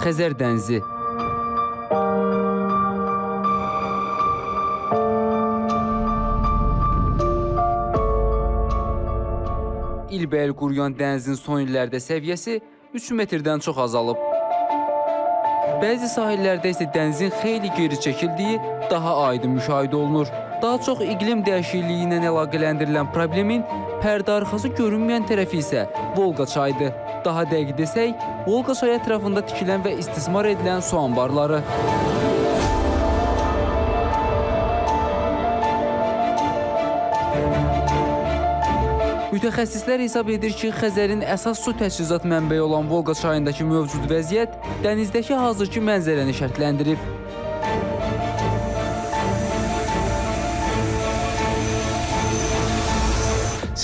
Xəzər dənizi. İlbəil quruyan dənizin son illərdə səviyyəsi 3 metrdən çox azalıb. Bəzi sahillərdə isə dənizin xeyli geri çəkildiyi daha aydın müşahidə olunur. Daha çox iqlim dəyişikliyi ilə əlaqələndirilən problemin pərdəarxası görünməyən tərəfi isə Volqa çayıdır. Daha dəqiq desək, Volqa çayı ətrafında tikilən və istismar edilən su anbarları. Mütəxəssislər hesab edir ki, Xəzərin əsas su təchizat mənbəyi olan Volqa çayındakı mövcud vəziyyət dənizdəki hazırki mənzərəni şərtləndirib.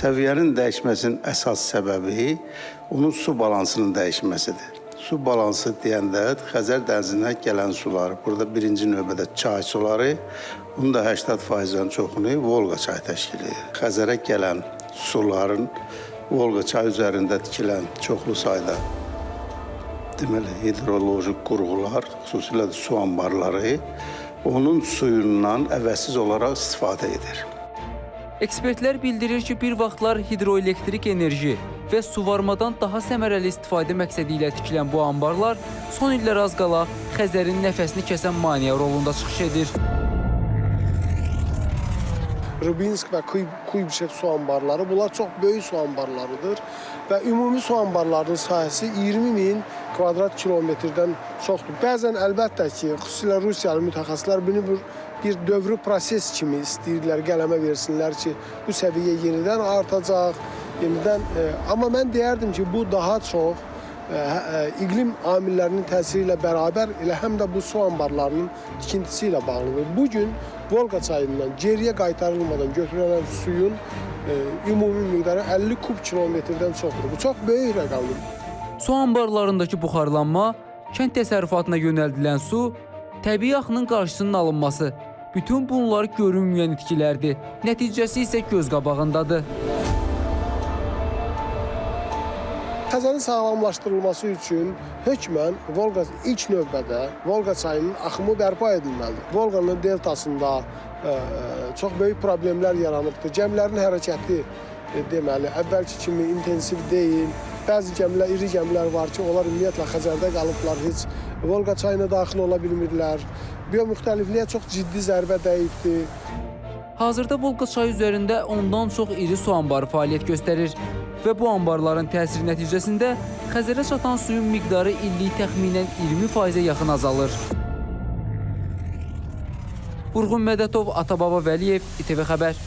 Səviyyənin dəyişməsinin əsas səbəbi onun su balansının dəyişməsidir. Su balansı deyəndə Xəzər dənizindən gələn sular, burada birinci növbədə çay suları, bunun da 80%-dən çoxunu Volqa çayı təşkil edir. Xəzərə gələn suların Volqa çayı üzərində tikilən çoxlu sayda deməli hidroloji qurğular, xüsusilə də su anbarları onun suyundan əvəzsiz olaraq istifadə edir. Ekspertlər bildirir ki, bir vaxtlar hidroelektrik enerji və suvarmadan daha səmərəli istifadə məqsədi ilə tikilən bu anbarlar son illər az qala Xəzərin nəfəsini kəsən maneə rolunda çıxış edir. Rыбinsk və Kuybişev su anbarları, bunlar çox böyük su anbarlarıdır və ümumi su anbarlarının sahəsi 20.000 kvadrat kilometrdən çoxdur. Bəzən əlbəttə ki, xüsusilə Rusiyalı mütəxəssislər bunu bir dövrü proses kimi istəyirlər, qələmə versinlər ki, bu səviyyə yenidən artacaq, amma mən deyərdim ki, bu daha çox iqlim amillərinin təsiri ilə bərabər elə həm də bu su anbarlarının tikintisi ilə bağlıdır. Bugün Volqa çayından geriyə qaytarılmadan götürülən suyun ümumi miqdarı 50 kub kilometrdən çoxdur. Bu çox böyük rəqamdır. Su anbarlarındakı buxarlanma, kənd təsərrüfatına yönəldilən su, təbii axının qarşısının alınması, bütün bunlar görünməyən itkilərdir. Nəticəsi isə göz qabağındadır. Xəzərin sağlamlaşdırılması üçün hökmən ilk növbədə Volqa çayının axımı bərpa edilməlidir. Volqanın deltasında çox böyük problemlər yaranıbdır. Gəmilərin hərəkəti deməli əvvəlki kimi intensiv deyil. Bəzi gəmilər, iri gəmilər var ki, onlar ümumiyyətlə Xəzərdə qalıblar, heç Volqa çayına daxil ola bilmirlər. Biomüxtəlifliyə çox ciddi zərbə dəyibdir. Hazırda Volqa çayı üzərində ondan çox iri su anbarı fəaliyyət göstərir və bu anbarların təsiri nəticəsində Xəzərə çatan suyun miqdarı illik təxminən 20%-ə yaxın azalır. Vurğun Mədətov, Atababa Vəliyev, İTV Xəbər.